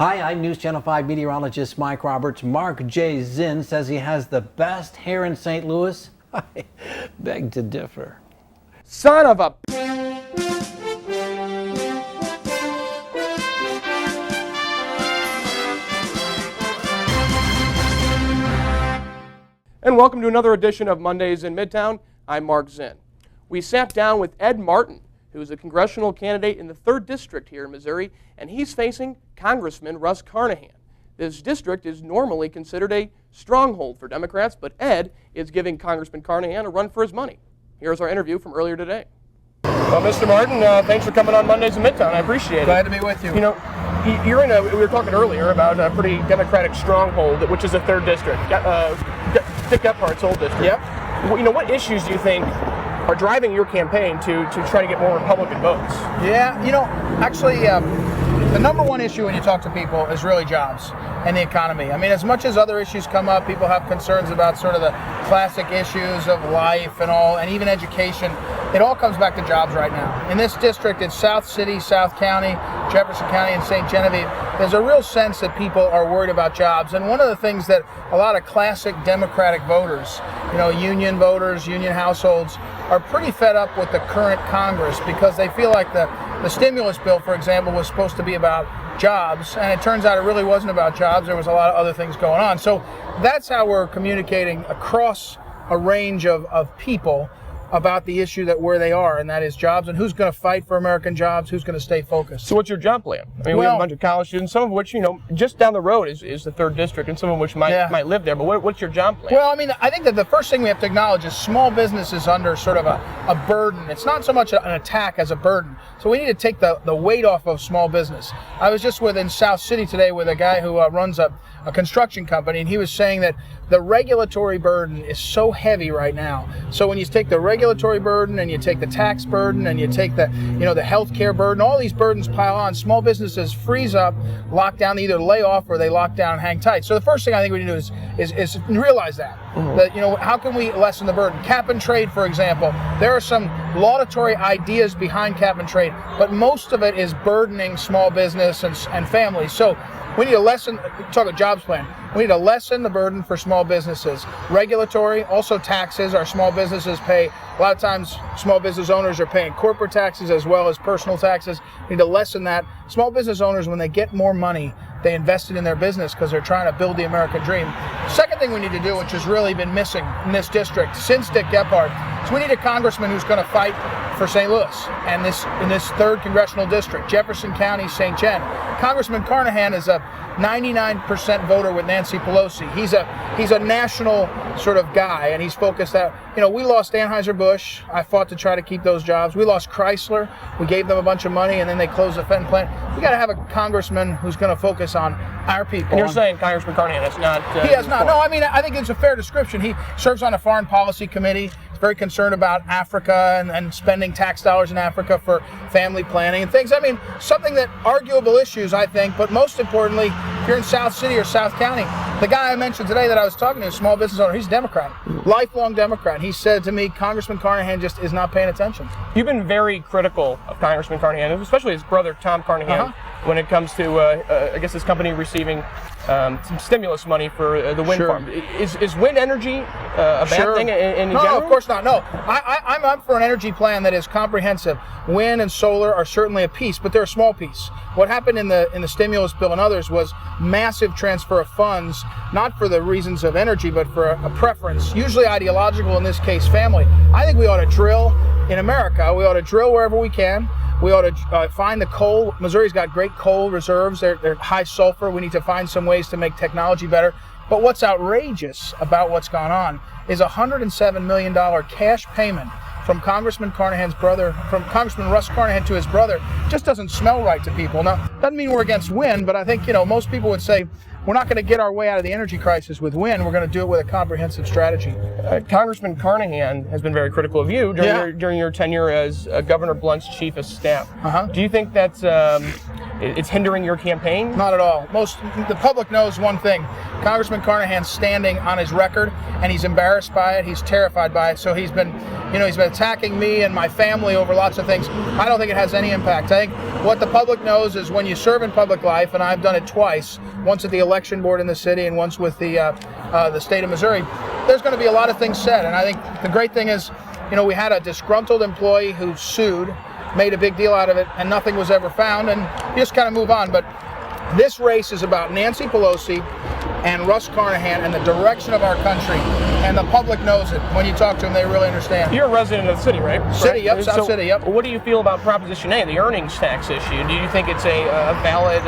Hi, I'm News Channel 5 meteorologist Mike Roberts. Mark J Zinn says he has the best hair in St. Louis. I beg to differ. Son of a... And welcome to another edition of Mondays in Midtown. I'm Mark Zinn. We sat down with Ed Martin, who is a congressional candidate in the 3rd District here in Missouri, and he's facing Congressman Russ Carnahan. This district is normally considered a stronghold for Democrats, but Ed is giving Congressman Carnahan a run for his money. Here's our interview from earlier today. Well, Mr. Martin, thanks for coming on Mondays in Midtown. I appreciate it. Glad to be with you. You know, you're in we were talking earlier about a pretty Democratic stronghold, which is the 3rd District, Dick Gephardt's old district. Yep. You know, what issues do you think are driving your campaign to try to get more Republican votes? Yeah, you know, actually, the number one issue when you talk to people is really jobs and the economy. I mean, as much as other issues come up, people have concerns about sort of the classic issues of life and all, and even education. It all comes back to jobs right now. In this district, it's South City, South County, Jefferson County, and St. Genevieve. There's a real sense that people are worried about jobs. And one of the things that a lot of classic Democratic voters, you know, union voters, union households, are pretty fed up with the current Congress because they feel like the stimulus bill, for example, was supposed to be about jobs, and it turns out it really wasn't about jobs. There was a lot of other things going on. So that's how we're communicating across a range of people about the issue that where they are, and that is jobs, and who's going to fight for American jobs, who's going to stay focused. So what's your job plan? I mean, we have a bunch of college students, some of which, you know, just down the road is the 3rd District, and some of which might live there, but what's your job plan? Well, I mean, I think that the first thing we have to acknowledge is small business is under sort of a burden. It's not so much an attack as a burden. So we need to take the weight off of small business. I was just in South City today with a guy who runs a construction company, and he was saying that the regulatory burden is so heavy right now. So when you take the regulatory burden and you take the tax burden and you take the health care burden, all these burdens pile on. Small businesses freeze up, lock down, either lay off or they lock down and hang tight. So the first thing I think we need to do is realize that. Mm-hmm. That, you know, how can we lessen the burden? Cap and trade, for example. There are some laudatory ideas behind cap and trade, but most of it is burdening small business and families. So we need to lessen, talk about jobs plan. We need to lessen the burden for small businesses. Regulatory, also taxes. Our small businesses pay, a lot of times small business owners are paying corporate taxes as well as personal taxes. We need to lessen that. Small business owners, when they get more money, they invest it in their business because they're trying to build the American dream. Second thing we need to do, which has really been missing in this district since Dick Gephard, is we need a congressman who's going to fight for St. Louis and in this 3rd congressional district, Jefferson County, St. Gen. Congressman Carnahan is a 99% voter with Nancy Pelosi. He's a national sort of guy, and he's focused out. You know, we lost Anheuser-Busch. I fought to try to keep those jobs. We lost Chrysler. We gave them a bunch of money, and then they closed the Fenton plant. We got to have a congressman who's going to focus on our people. And you're saying Congressman Carnahan is not... he has not. No, I mean, I think it's a fair description. He serves on a foreign policy committee. Very concerned about Africa and spending tax dollars in Africa for family planning and things. I mean, something that arguable issues, I think, but most importantly, if you're in South City or South County, the guy I mentioned today that I was talking to, a small business owner, he's a Democrat, lifelong Democrat. He said to me, Congressman Carnahan just is not paying attention. You've been very critical of Congressman Carnahan, especially his brother, Tom Carnahan, when it comes to, I guess, his company receiving some stimulus money for the wind farm. Is wind energy a bad thing in general? No, of course not. No, I'm up for an energy plan that is comprehensive. Wind and solar are certainly a piece, but they're a small piece. What happened in the stimulus bill and others was massive transfer of funds, not for the reasons of energy, but for a preference, usually ideological, in this case, family. I think we ought to drill in America. We ought to drill wherever we can. We ought to find the coal. Missouri's got great coal reserves. They're high sulfur. We need to find some ways to make technology better. But what's outrageous about what's gone on is a $107 million cash payment from Congressman Carnahan's brother, from Congressman Russ Carnahan to his brother, just doesn't smell right to people. Now, doesn't mean we're against wind, but I think, you know, most people would say we're not going to get our way out of the energy crisis with wind. We're going to do it with a comprehensive strategy. Congressman Carnahan has been very critical of you during your tenure as Governor Blunt's chief of staff. Do you think that's it's hindering your campaign? Not at all. The public knows one thing. Congressman Carnahan's standing on his record, and he's embarrassed by it. He's terrified by it. So he's been attacking me and my family over lots of things. I don't think it has any impact. I think what the public knows is when you serve in public life, and I've done it twice, once at the election board in the city and once with the state of Missouri, there's going to be a lot of things said. And I think the great thing is, we had a disgruntled employee who sued, made a big deal out of it, and nothing was ever found, and you just kind of move on. But this race is about Nancy Pelosi and Russ Carnahan and the direction of our country, and the public knows it. When you talk to them, they really understand. You're a resident of the city, right? City, yep, South City, yep. What do you feel about Proposition A, the earnings tax issue? Do you think it's a valid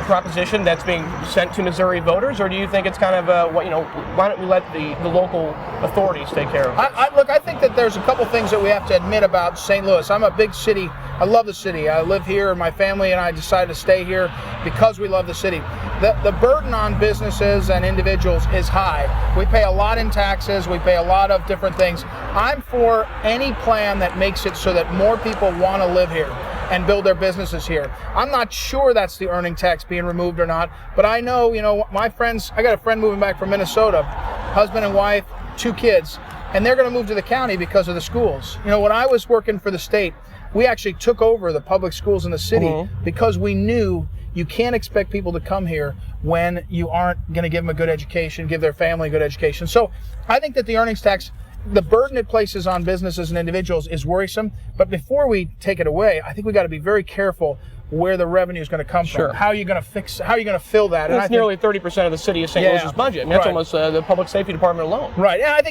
proposition that's being sent to Missouri voters, or do you think it's kind of why don't we let the local authorities take care of it? Look, I think that there's a couple things that we have to admit about St. Louis. I'm a big city. I love the city. I live here, and my family and I decided to stay here because we love the city. The burden on businesses and individuals is high. We pay a lot in taxes. We pay a lot of different things. I'm for any plan that makes it so that more people want to live here and build their businesses here. I'm not sure that's the earning tax being removed or not, but I know, my friends, I got a friend moving back from Minnesota, husband and wife, 2 kids, and they're going to move to the county because of the schools. When I was working for the state, we actually took over the public schools in the city because we knew you can't expect people to come here when you aren't going to give them a good education, give their family a good education. So I think that the earnings tax, the burden it places on businesses and individuals is worrisome. But before we take it away, I think we got to be very careful where the revenue is going to come from. How are you going to fill that? That's nearly 30% of the city of St. Louis's budget. I mean, that's almost the public safety department alone. Right. And I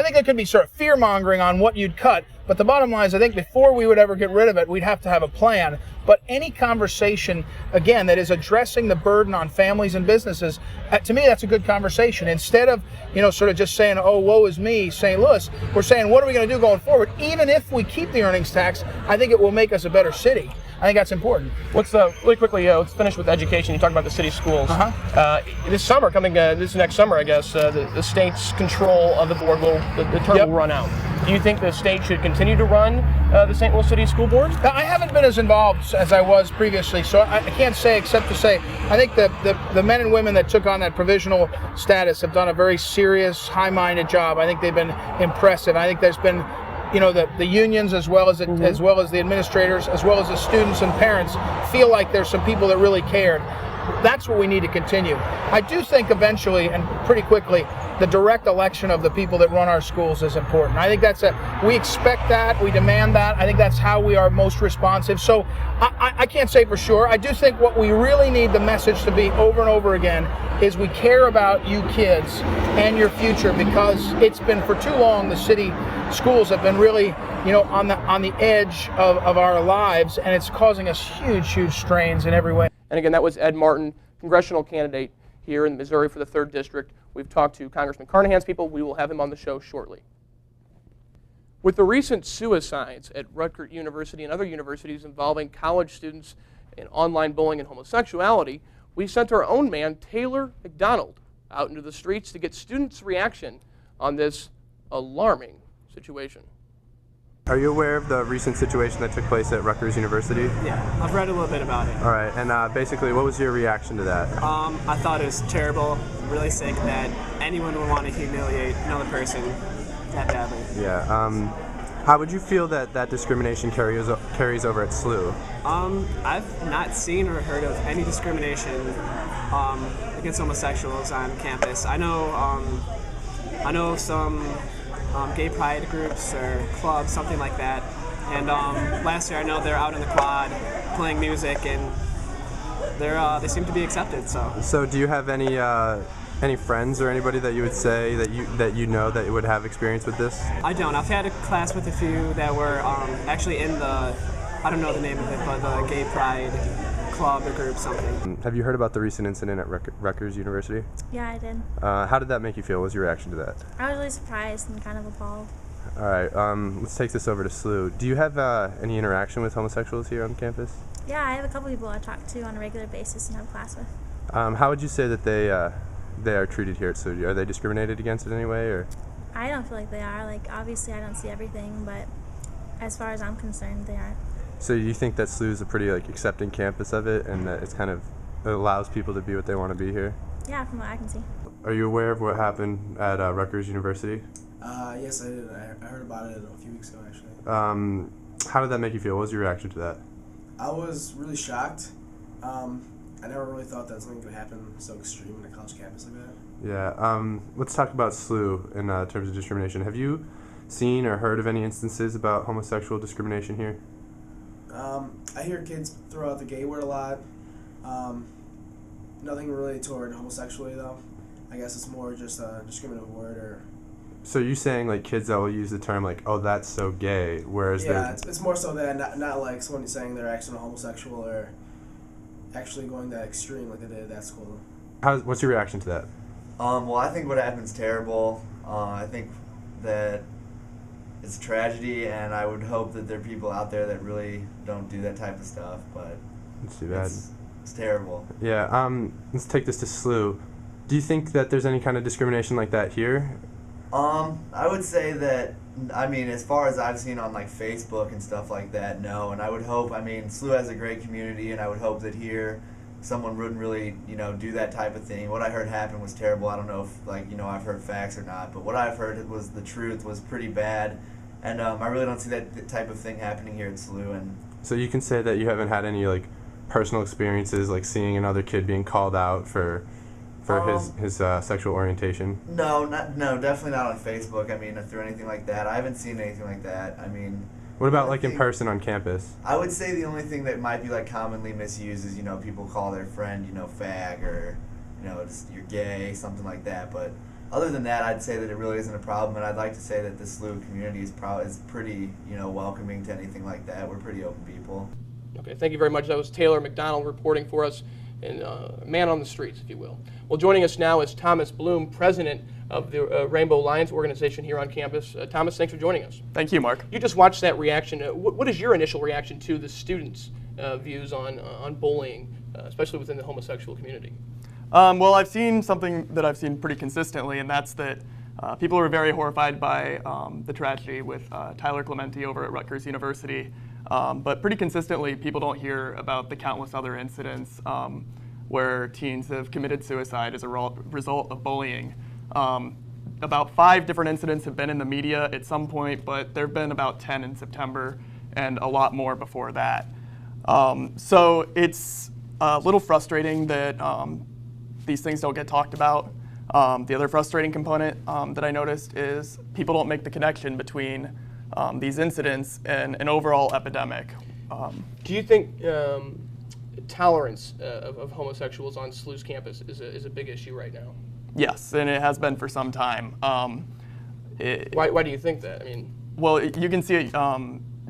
think there could be sort of fear mongering on what you'd cut. But the bottom line is, I think before we would ever get rid of it, we'd have to have a plan. But any conversation, again, that is addressing the burden on families and businesses, to me, that's a good conversation. Instead of, sort of just saying, oh, woe is me, St. Louis, we're saying, what are we going to do going forward? Even if we keep the earnings tax, I think it will make us a better city. I think that's important. Really quickly, let's finish with education. You talked about the city schools. This summer, this next summer, I guess, the state's control of the board the term will run out. Do you think the state should continue to run the St. Louis City School Board? I haven't been as involved as I was previously, so I can't say except to say I think the men and women that took on that provisional status have done a very serious, high-minded job. I think they've been impressive. I think there's been the unions as well as the administrators, as well as the students and parents feel like there's some people that really cared. That's what we need to continue. I do think eventually and pretty quickly the direct election of the people that run our schools is important. I think we expect that, we demand that. I think that's how we are most responsive. So I can't say for sure. I do think what we really need the message to be over and over again is we care about you kids and your future, because it's been for too long the city schools have been really on the edge of our lives, and it's causing us huge strains in every way. And again, that was Ed Martin, congressional candidate here in Missouri for the 3rd District. We've talked to Congressman Carnahan's people. We will have him on the show shortly. With the recent suicides at Rutgers University and other universities involving college students in online bullying and homosexuality, we sent our own man, Taylor McDonald, out into the streets to get students' reaction on this alarming situation. Are you aware of the recent situation that took place at Rutgers University? Yeah, I've read a little bit about it. All right, and basically, what was your reaction to that? I thought it was terrible, really sick that anyone would want to humiliate another person that badly. Yeah. How would you feel that discrimination carries over at SLU? I've not seen or heard of any discrimination against homosexuals on campus. I know some gay pride groups or clubs, something like that. And last year, I know they're out in the quad playing music, and they seem to be accepted. So do you have any friends or anybody that you would say that would have experience with this? I don't. I've had a class with a few that were actually in I don't know the name of it, but the gay pride club or group, something. Have you heard about the recent incident at Rutgers University? Yeah, I did. How did that make you feel? What was your reaction to that? I was really surprised and kind of appalled. All right, let's take this over to SLU. Do you have any interaction with homosexuals here on campus? Yeah, I have a couple people I talk to on a regular basis and have class with. How would you say that they are treated here at SLU? Are they discriminated against in any way, or? I don't feel like they are. Like, obviously I don't see everything, but as far as I'm concerned, they aren't. So you think that SLU is a pretty accepting campus of it, and that it allows people to be what they want to be here? Yeah, from what I can see. Are you aware of what happened at Rutgers University? Yes, I did. I heard about it a few weeks ago, actually. How did that make you feel? What was your reaction to that? I was really shocked. I never really thought that something could happen so extreme in a college campus like that. Yeah. Let's talk about SLU in terms of discrimination. Have you seen or heard of any instances about homosexual discrimination here? I hear kids throw out the gay word a lot. Nothing really toward homosexuality, though. I guess it's more just a discriminative word. Or So you're saying kids that will use the term "oh, that's so gay," whereas yeah, it's more so that not like someone saying they're actually homosexual or actually going that extreme like they did at that school. What's your reaction to that? Well, I think what happened's terrible. I think that it's a tragedy, and I would hope that there are people out there that really don't do that type of stuff, but It's too bad. It's terrible. Yeah, let's take this to SLU. Do you think that there's any kind of discrimination like that here? I would say that, as far as I've seen on Facebook and stuff like that, no. And I would hope, SLU has a great community, and I would hope that here someone wouldn't really, do that type of thing. What I heard happen was terrible. I don't know if, I've heard facts or not, but what I've heard was the truth was pretty bad. And I really don't see that type of thing happening here at SLU. And So you can say that you haven't had any personal experiences seeing another kid being called out for his sexual orientation? No, definitely not on Facebook. Through anything like that, I haven't seen anything like that. What about in person on campus? I would say the only thing that might be commonly misused is people call their friend fag or just you're gay, something like that. But other than that, I'd say that it really isn't a problem, and I'd like to say that the SLU community is pretty welcoming to anything like that. We're pretty open people. Okay, thank you very much. That was Taylor McDonald reporting for us, and man on the streets, if you will. Well, joining us now is Thomas Bloom, president of the Rainbow Alliance organization here on campus. Thomas, thanks for joining us. Thank you, Mark. You just watched that reaction. What is your initial reaction to the students' views on bullying, especially within the homosexual community? Well, I've seen something that I've seen pretty consistently, and that's that people are very horrified by the tragedy with Tyler Clementi over at Rutgers University. But pretty consistently, people don't hear about the countless other incidents where teens have committed suicide as a result of bullying. About 5 different incidents have been in the media at some point, but there have been about 10 in September and a lot more before that. So it's a little frustrating that these things don't get talked about. The other frustrating component that I noticed is people don't make the connection between these incidents and an overall epidemic. Do you think tolerance of homosexuals on SLU's campus is a big issue right now? Yes, and it has been for some time. Why do you think that? Well, you can see it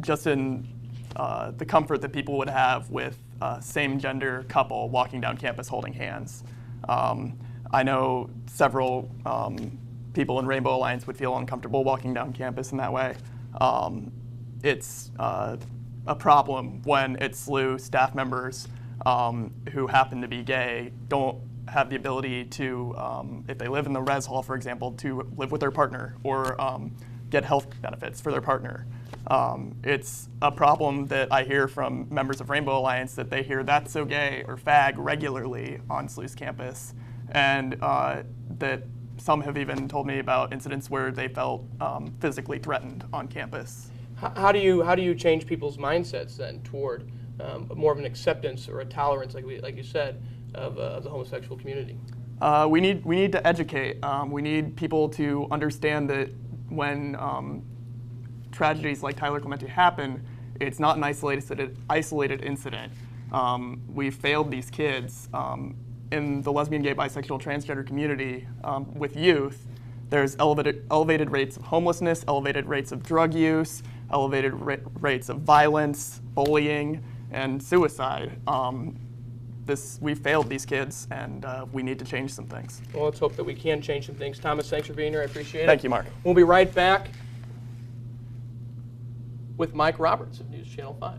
just in the comfort that people would have with a same-gender couple walking down campus holding hands. I know several people in Rainbow Alliance would feel uncomfortable walking down campus in that way. It's a problem when at SLU staff members who happen to be gay don't have the ability to, if they live in the res hall, for example, to live with their partner or get health benefits for their partner. It's a problem that I hear from members of Rainbow Alliance that they hear "that's so gay" or "fag" regularly on SLU's campus, and that some have even told me about incidents where they felt physically threatened on campus. How do you change people's mindsets then toward more of an acceptance or a tolerance, like you said, of the homosexual community? We need to educate. We need people to understand that when tragedies like Tyler Clementi happen, it's not an isolated incident. We failed these kids. In the lesbian, gay, bisexual, transgender community with youth, there's elevated rates of homelessness, elevated rates of drug use, elevated rates of violence, bullying, and suicide. We failed these kids, and we need to change some things. Well, let's hope that we can change some things. Thomas, thanks for being here. I appreciate it. Thank you, Mark. We'll be right back with Mike Roberts of News Channel 5.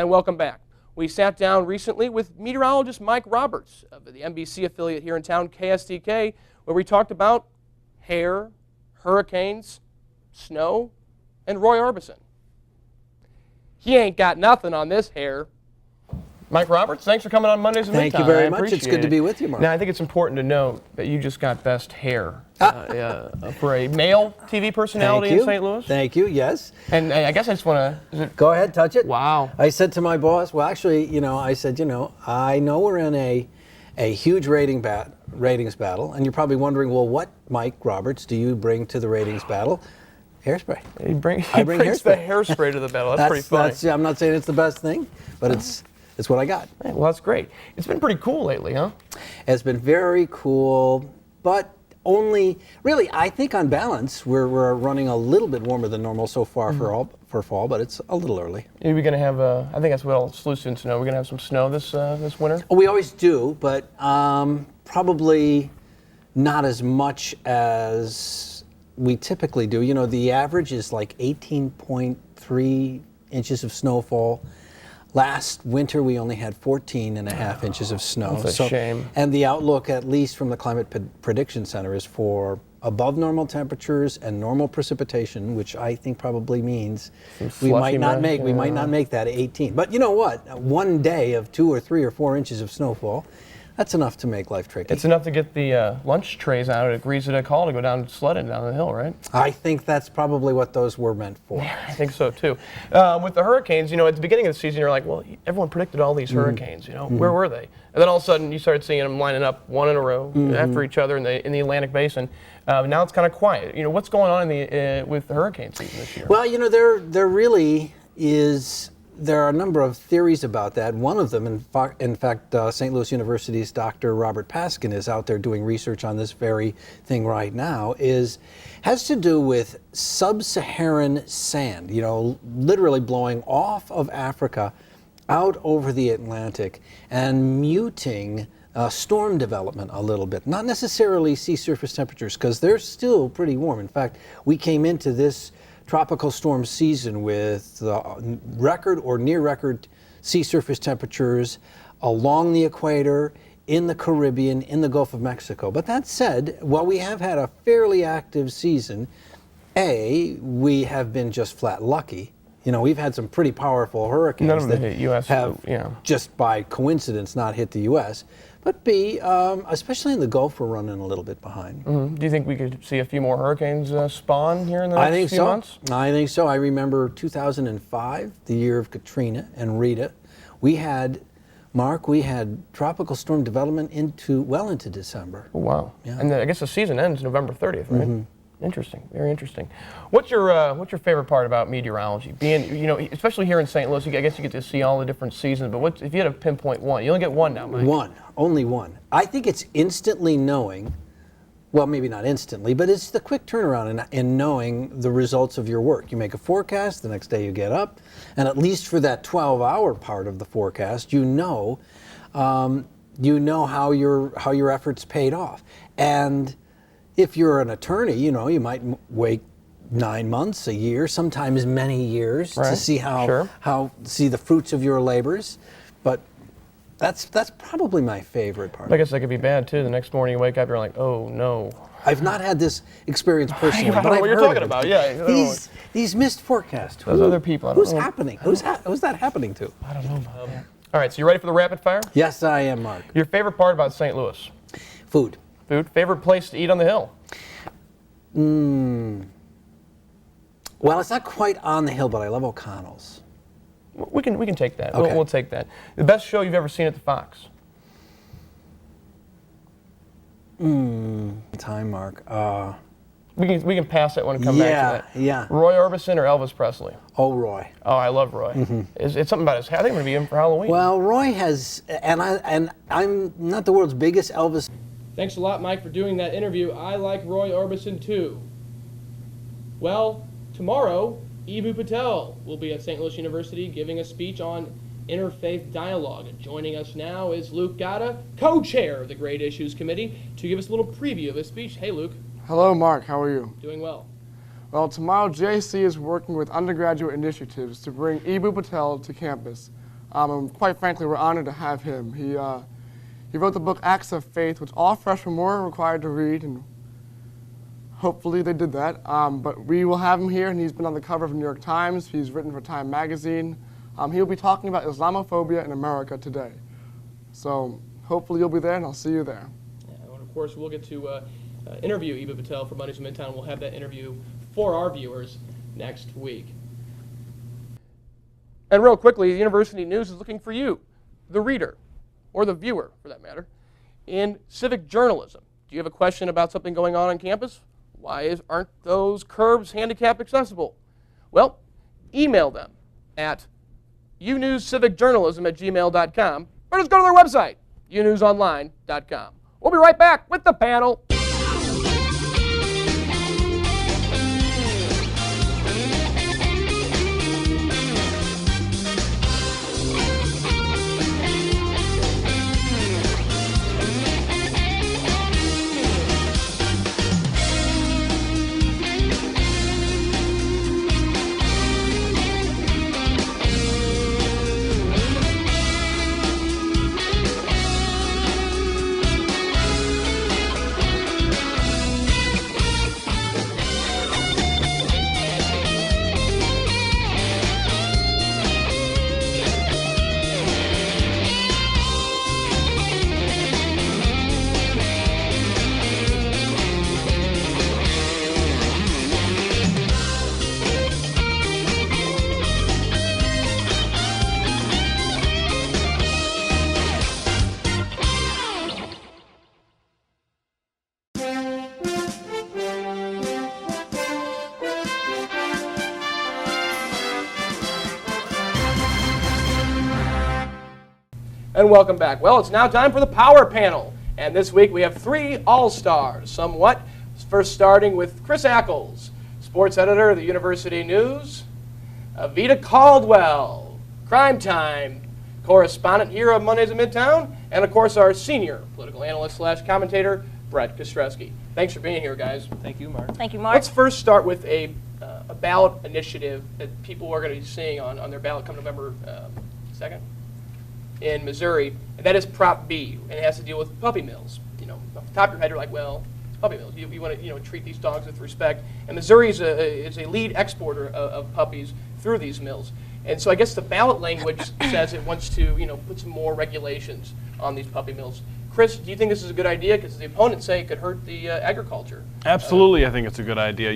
And welcome back. We sat down recently with meteorologist Mike Roberts of the NBC affiliate here in town, KSDK, where we talked about hair, hurricanes, snow, and Roy Orbison. He ain't got nothing on this hair. Mike Roberts, thanks for coming on Mondays in Midtown. Thank you very much. It's good to be with you, Mark. Now, I think it's important to note that you just got best hair for a male TV personality in St. Louis. Thank you, yes. And I guess I just want to... Go ahead, touch it. Wow. I said to my boss, well, actually, I said, I know we're in a huge ratings battle, and you're probably wondering, well, what, Mike Roberts, do you bring to the ratings battle? Hairspray. He brings hairspray. the hairspray to the battle. That's pretty funny. I'm not saying it's the best thing, but it's what I got. Well, that's great. It's been pretty cool lately, huh? It's been very cool, but only, really, I think on balance, we're running a little bit warmer than normal so far for fall, but it's a little early. Are we going to have, I think that's what all SLU students know, we're going to have some snow this winter? We always do, but probably not as much as we typically do. The average is like 18.3 inches of snowfall. Last winter, we only had 14.5 inches of snow. That's a shame. And the outlook, at least from the Climate Prediction Center, is for above normal temperatures and normal precipitation, which I think probably means we might not make that 18. But you know what? One day of 2 or 3 or 4 inches of snowfall, that's enough to make life tricky. It's enough to get the lunch trays out at Greasy Call to go down sledding down the hill, right? I think that's probably what those were meant for. Yeah, I think so too. With the hurricanes, at the beginning of the season, you're like, well, everyone predicted all these hurricanes. Where were they? And then all of a sudden, you started seeing them lining up one in a row after each other in the Atlantic Basin. Now it's kind of quiet. What's going on with the hurricane season this year? Well, there really is. There are a number of theories about that. One of them, in fact, St. Louis University's Dr. Robert Paskin is out there doing research on this very thing right now, has to do with sub-Saharan sand, literally blowing off of Africa out over the Atlantic and muting storm development a little bit. Not necessarily sea surface temperatures, because they're still pretty warm. In fact, we came into this tropical storm season with record or near record sea surface temperatures along the equator, in the Caribbean, in the Gulf of Mexico. But that said, while we have had a fairly active season, we have been just flat lucky. We've had some pretty powerful hurricanes None of them that hit US, have just by coincidence not hit the U.S. But B, especially in the Gulf, we're running a little bit behind. Mm-hmm. Do you think we could see a few more hurricanes spawn here in the next few months? I think so. I remember 2005, the year of Katrina and Rita. We had tropical storm development well into December. Oh, wow. Yeah. And I guess the season ends November 30th, right? Mm-hmm. Interesting, very interesting. What's your favorite part about meteorology? Being, especially here in St. Louis, I guess you get to see all the different seasons, but if you had to pinpoint one, you only get one now, Mike. Only one. I think it's instantly knowing, well, maybe not instantly, but it's the quick turnaround in knowing the results of your work. You make a forecast, the next day you get up, and at least for that 12-hour part of the forecast, you know how your efforts paid off. And if you're an attorney, you might wait 9 months, a year, sometimes many years to see see the fruits of your labors. But that's probably my favorite part. I guess that could be bad too. The next morning you wake up, you're like, oh no. I've not had this experience personally, but I know what you're talking about. Yeah. These missed forecasts. Those other people. Who's happening? Who's that happening to? I don't know. All right, so you ready for the rapid fire? Yes, I am, Mark. Your favorite part about St. Louis? Food. Favorite place to eat on the hill? Well, it's not quite on the hill, but I love O'Connell's. We can take that. Okay. We'll take that. The best show you've ever seen at the Fox? Time, Mark. We can pass that one and come back to that. Yeah. Roy Orbison or Elvis Presley? Oh, Roy. Oh, I love Roy. Mm-hmm. It's something about his hair. I think I'm going to be in for Halloween. Well, Roy has, and I'm not the world's biggest Elvis. Thanks a lot, Mike, for doing that interview. I like Roy Orbison, too. Well, tomorrow, Eboo Patel will be at St. Louis University giving a speech on interfaith dialogue. And joining us now is Luke Gatta, co-chair of the Great Issues Committee, to give us a little preview of his speech. Hey, Luke. Hello, Mark. How are you? Doing well. Well, tomorrow JC is working with undergraduate initiatives to bring Eboo Patel to campus And quite frankly, we're honored to have him. He wrote the book Acts of Faith, which all freshmen were required to read, and hopefully they did that. But we will have him here, and he's been on the cover of the New York Times. He's written for Time Magazine. He'll be talking about Islamophobia in America today. So hopefully you'll be there, and I'll see you there. Yeah, and of course, we'll get to interview Eva Patel for Mondays in Midtown. We'll have that interview for our viewers next week. And real quickly, the University News is looking for you, the reader, or the viewer, for that matter, in civic journalism. Do you have a question about something going on campus? Why aren't those curbs handicap accessible? Well, email them at unewscivicjournalism@gmail.com, or just go to their website, unewsonline.com. We'll be right back with the panel. And welcome back. Well, it's now time for the Power Panel. And this week we have 3 all-stars, somewhat. First starting with Chris Ackles, sports editor of the University News. Vita Caldwell, Crime Time correspondent here of Mondays in Midtown. And, of course, our senior political analyst / commentator, Brett Kostreski. Thanks for being here, guys. Thank you, Mark. Thank you, Mark. Let's first start with a ballot initiative that people are going to be seeing on their ballot come November 2nd. In Missouri, and that is Prop B, and it has to deal with puppy mills. You know, off the top of your head, you're like, well, it's puppy mills. You want to, treat these dogs with respect. And Missouri is a lead exporter of puppies through these mills. And so I guess the ballot language says it wants to, put some more regulations on these puppy mills. Chris, do you think this is a good idea? Because the opponents say it could hurt the agriculture. Absolutely, I think it's a good idea.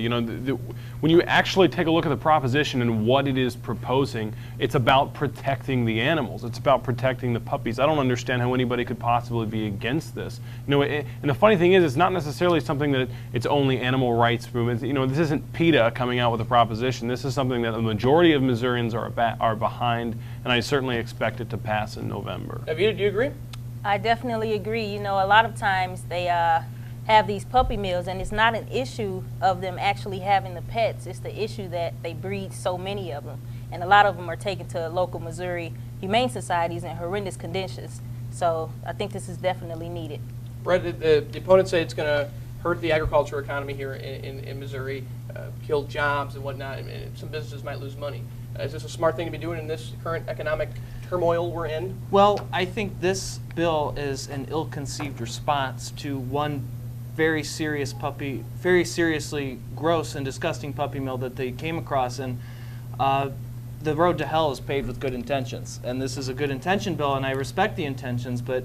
When you actually take a look at the proposition and what it is proposing, it's about protecting the animals. It's about protecting the puppies. I don't understand how anybody could possibly be against this. And the funny thing is, it's not necessarily something that it's only animal rights movements. This isn't PETA coming out with a proposition. This is something that the majority of Missourians are behind, and I certainly expect it to pass in November. Avita, do you agree? I definitely agree. A lot of times they have these puppy mills, and it's not an issue of them actually having the pets. It's the issue that they breed so many of them, and a lot of them are taken to local Missouri humane societies in horrendous conditions. So I think this is definitely needed. Brett, the opponents say it's going to hurt the agriculture economy here in Missouri, kill jobs and whatnot, and some businesses might lose money. Is this a smart thing to be doing in this current economic turmoil we're in? Well, I think this bill is an ill-conceived response to one very seriously gross and disgusting puppy mill that they came across, and the road to hell is paved with good intentions. And this is a good intention bill, and I respect the intentions, but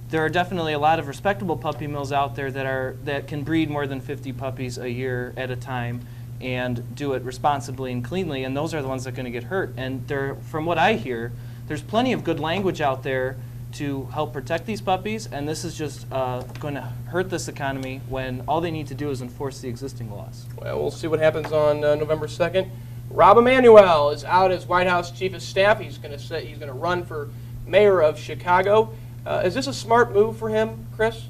there are definitely a lot of respectable puppy mills out there that can breed more than 50 puppies a year at a time and do it responsibly and cleanly, and those are the ones that are going to get hurt. And from what I hear, there's plenty of good language out there to help protect these puppies, and this is just going to hurt this economy when all they need to do is enforce the existing laws. Well, we'll see what happens on November 2nd. Rob Emanuel is out as White House Chief of Staff. He's going to run for mayor of Chicago. Is this a smart move for him, Chris?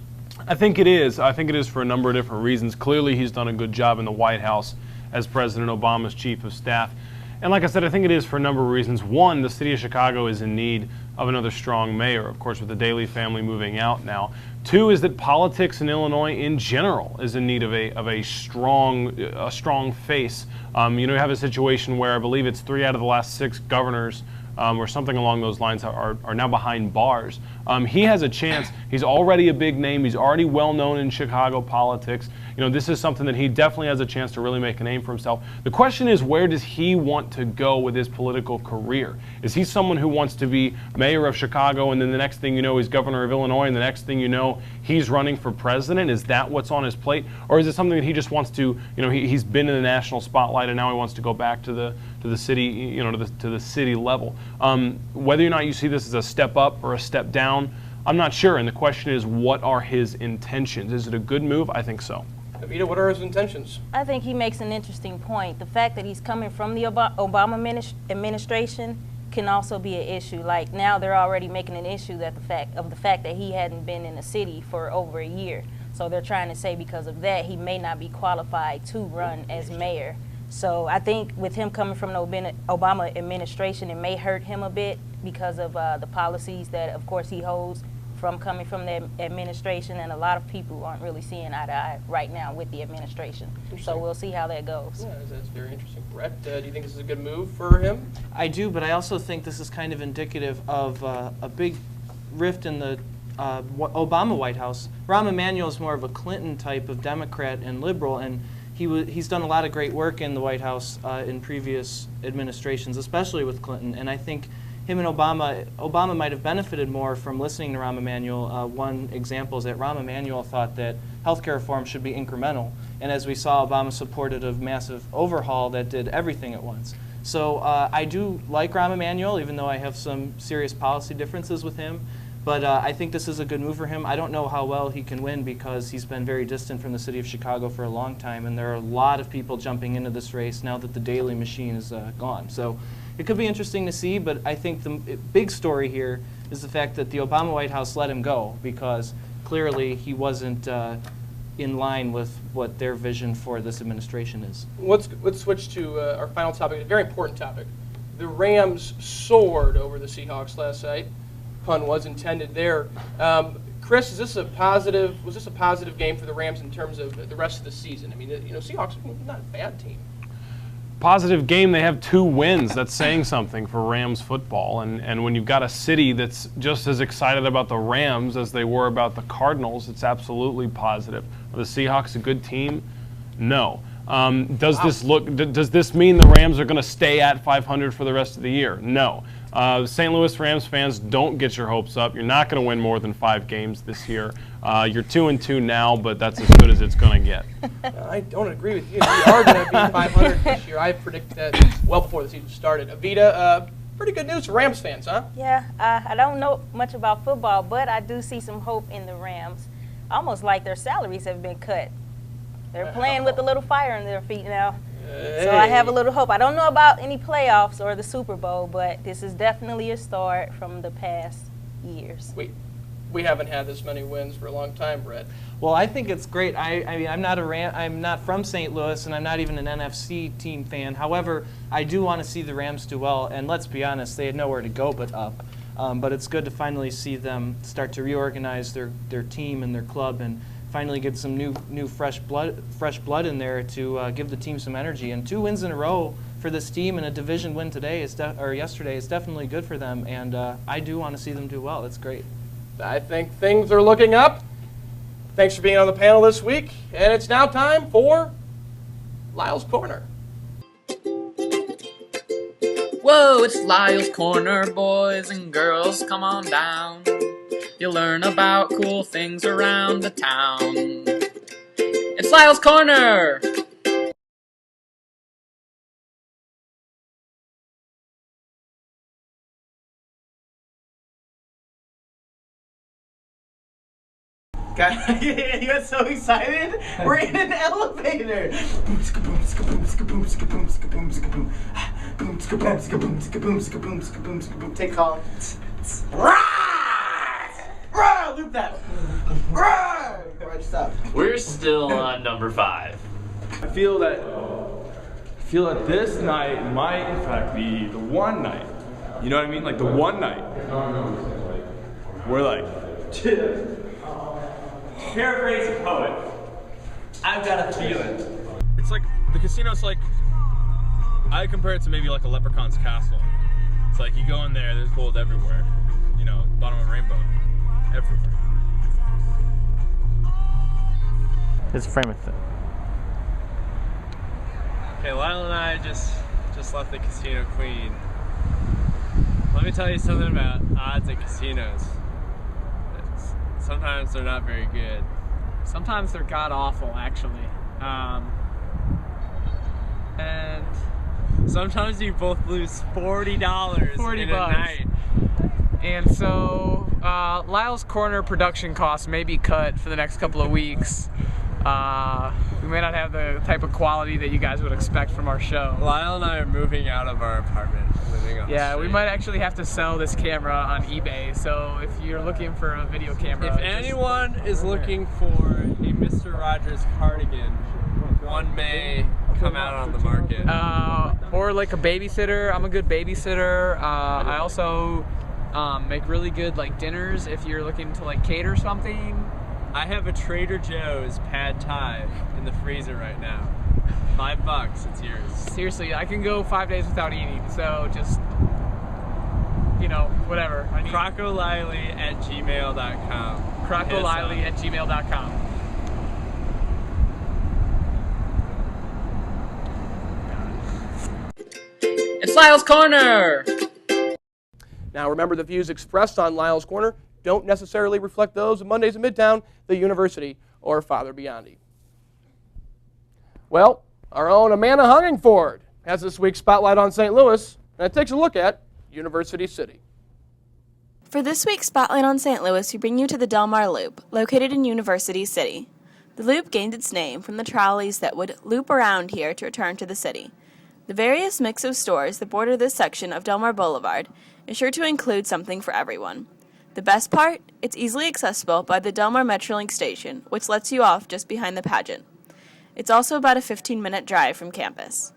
I think it is. I think it is for a number of different reasons. Clearly, he's done a good job in the White House as President Obama's Chief of Staff. And like I said, I think it is for a number of reasons. One, the city of Chicago is in need of another strong mayor, of course, with the Daley family moving out now. Two is that politics in Illinois in general is in need of a strong face. You have a situation where I believe it's 3 out of the last 6 governors or something along those lines are now behind bars. He has a chance. He's already a big name. He's already well known in Chicago politics. This is something that he definitely has a chance to really make a name for himself. The question is, where does he want to go with his political career? Is he someone who wants to be mayor of Chicago, and then the next thing you know, he's governor of Illinois, and the next thing you know, he's running for president? Is that what's on his plate? Or is it something that he just wants to, he's been in the national spotlight and now he wants to go back to the city, to the city level? Whether or not you see this as a step up or a step down, I'm not sure. And the question is, what are his intentions? Is it a good move? I think so. Evita, what are his intentions? I think he makes an interesting point. The fact that he's coming from the Obama administration can also be an issue. Like now they're already making an issue that the fact that he hadn't been in the city for over a year. So they're trying to say because of that he may not be qualified to run as mayor. So I think with him coming from the Obama administration, it may hurt him a bit because of the policies that of course he holds from coming from the administration, and a lot of people aren't really seeing eye to eye right now with the administration. So we'll see how that goes. Yeah, that's very interesting. Brett, do you think this is a good move for him? I do, but I also think this is kind of indicative of a big rift in the Obama White House. Rahm Emanuel is more of a Clinton type of Democrat and liberal, and he's done a lot of great work in the White House in previous administrations, especially with Clinton, and I think him and Obama might have benefited more from listening to Rahm Emanuel. One example is that Rahm Emanuel thought that healthcare reform should be incremental, and as we saw, Obama supported a massive overhaul that did everything at once. So I do like Rahm Emanuel, even though I have some serious policy differences with him. But I think this is a good move for him. I don't know how well he can win because he's been very distant from the city of Chicago for a long time, and there are a lot of people jumping into this race now that the Daley machine is gone. So it could be interesting to see, but I think the big story here is the fact that the Obama White House let him go because clearly he wasn't in line with what their vision for this administration is. Let's switch to our final topic, a very important topic. The Rams soared over the Seahawks last night. Pun was intended there. Chris, was this a positive game for the Rams in terms of the rest of the season? I mean, Seahawks are not a bad team. Positive game, they have 2 wins. That's saying something for Rams football. And when you've got a city that's just as excited about the Rams as they were about the Cardinals, it's absolutely positive. Are the Seahawks a good team? No. Does this mean the Rams are going to stay at 500 for the rest of the year? No. St. Louis Rams fans, don't get your hopes up. You're not going to win more than 5 games this year. You're 2-2 now, but that's as good as it's going to get. I don't agree with you. We are going to be 500 this year. I predicted that well before the season started. Evita, pretty good news for Rams fans, huh? Yeah, I don't know much about football, but I do see some hope in the Rams. Almost like their salaries have been cut. They're playing with a little fire in their feet now. So I have a little hope. I don't know about any playoffs or the Super Bowl, but this is definitely a start from the past years. We haven't had this many wins for a long time, Brett. Well, I think it's great. I mean, I'm not from St. Louis, and I'm not even an NFC team fan. However, I do want to see the Rams do well, and let's be honest, they had nowhere to go but up. But it's good to finally see them start to reorganize their team and their club and finally get some new fresh blood in there to give the team some energy. And 2 wins in a row for this team and a division win yesterday is definitely good for them. And I do want to see them do well. That's great. I think things are looking up. Thanks for being on the panel this week. And it's now time for Lyle's Corner. Whoa, it's Lyle's Corner, boys and girls, come on down. You'll learn about cool things around the town. It's Lyle's Corner! You got so excited? We're in an elevator! Take call. Loop that. Right, stop. We're still on number 5. I feel that this night might in fact be the one night. You know what I mean? Like the one night. We're like, paraphrase a poet. I've got a feeling. It's like the casino's like, I compare it to maybe like a leprechaun's castle. It's like you go in there, there's gold everywhere. You know, bottom of a rainbow, everywhere. His frame it thing. Okay, Lyle and I just left the Casino Queen. Let me tell you something about odds at casinos. Sometimes they're not very good. Sometimes they're god-awful, actually. And sometimes you both lose $40 in a night. And so Lyle's Corner production costs may be cut for the next couple of weeks. We may not have the type of quality that you guys would expect from our show. Lyle and I are moving out of our apartment, living on the Yeah, we street. might actually have to sell this camera on eBay. So if you're looking for a video camera, If anyone is looking for a Mr. Rogers cardigan, one may come out on the market. or like a babysitter. I'm a good babysitter. I also make really good like dinners if you're looking to like cater something. I have a Trader Joe's pad thai in the freezer right now. $5, it's yours. Seriously, I can go 5 days without eating, so just, you know, whatever. Crocodiley@gmail.com. Crocodiley@gmail.com. It's Lyle's Corner! Now remember, the views expressed on Lyle's Corner don't necessarily reflect those of Mondays in Midtown, the University, or Father Biondi. Well, our own Amanda Huntingford has this week's Spotlight on St. Louis, and it takes a look at University City. For this week's Spotlight on St. Louis, we bring you to the Delmar Loop, located in University City. The loop gained its name from the trolleys that would loop around here to return to the city. The various mix of stores that border this section of Delmar Boulevard is sure to include something for everyone. The best part? It's easily accessible by the Delmar Metrolink station, which lets you off just behind the pageant. It's also about a 15-minute drive from campus.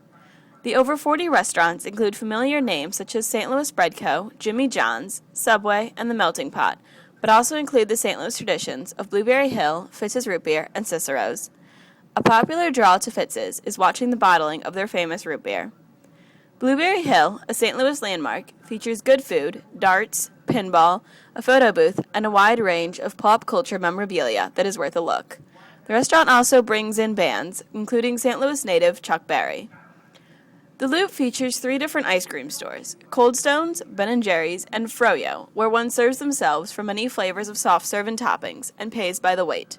The over 40 restaurants include familiar names such as St. Louis Bread Co., Jimmy John's, Subway, and The Melting Pot, but also include the St. Louis traditions of Blueberry Hill, Fitz's Root Beer, and Cicero's. A popular draw to Fitz's is watching the bottling of their famous root beer. Blueberry Hill, a St. Louis landmark, features good food, darts, pinball, a photo booth, and a wide range of pop culture memorabilia that is worth a look. The restaurant also brings in bands, including St. Louis native Chuck Berry. The Loop features 3 different ice cream stores, Cold Stones, Ben & Jerry's, and Froyo, where one serves themselves from many flavors of soft serve and toppings and pays by the weight.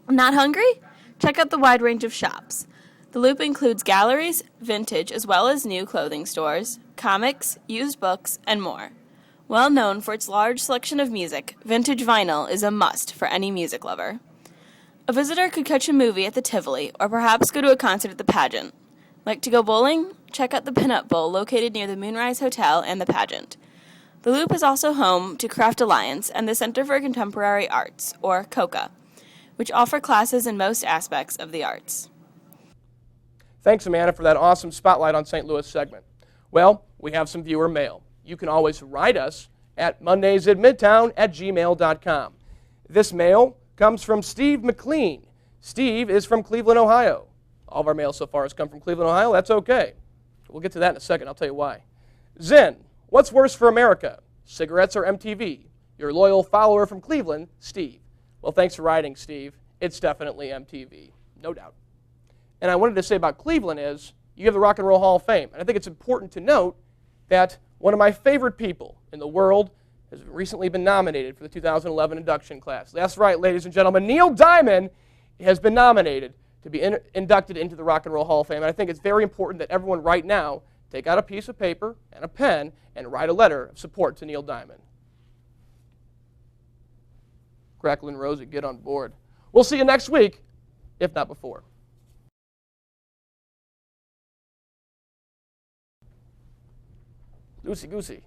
Not hungry? Check out the wide range of shops. The Loop includes galleries, vintage, as well as new clothing stores, comics, used books, and more. Well known for its large selection of music, vintage vinyl is a must for any music lover. A visitor could catch a movie at the Tivoli, or perhaps go to a concert at the pageant. Like to go bowling? Check out the Pinup Bowl located near the Moonrise Hotel and the pageant. The Loop is also home to Craft Alliance and the Center for Contemporary Arts, or COCA, which offer classes in most aspects of the arts. Thanks, Amanda, for that awesome Spotlight on St. Louis segment. Well, we have some viewer mail. You can always write us at mondaysinmidtown@gmail.com. This mail comes from Steve McLean. Steve is from Cleveland, Ohio. All of our mail so far has come from Cleveland, Ohio. That's okay. We'll get to that in a second. I'll tell you why. Zinn, what's worse for America, cigarettes or MTV? Your loyal follower from Cleveland, Steve. Well, thanks for writing, Steve. It's definitely MTV, no doubt. And I wanted to say about Cleveland is, you have the Rock and Roll Hall of Fame. And I think it's important to note that one of my favorite people in the world has recently been nominated for the 2011 induction class. That's right, ladies and gentlemen, Neil Diamond has been nominated to be inducted into the Rock and Roll Hall of Fame. And I think it's very important that everyone right now take out a piece of paper and a pen and write a letter of support to Neil Diamond. Crackle and Rosie, get on board. We'll see you next week, if not before. Loosey goosey.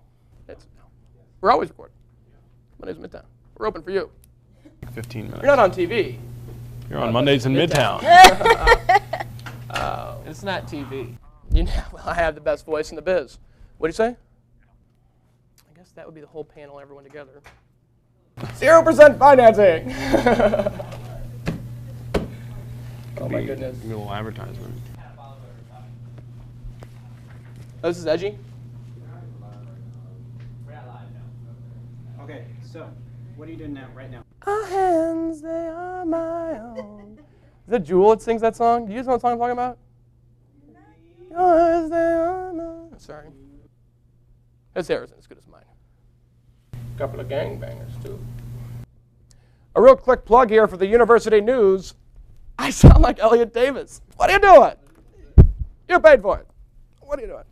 We're always recording. Mondays in Midtown. We're open for you. 15 minutes. You're not on TV. You're on Mondays in Midtown. It's not TV. You know, well, I have the best voice in the biz. What do you say? I guess that would be the whole panel, everyone together. 0% financing. Oh my goodness. A little advertisement. Oh, this is edgy. Okay, so what are you doing now, right now? Our hands, they are my own. Is that Jewel that sings that song? Do you guys know what song I'm talking about? Yours, they are mine. Sorry. His hair isn't as good as mine. Couple of gangbangers, too. A real quick plug here for the University News. I sound like Elliot Davis. What are you doing? You paid for it. What are you doing?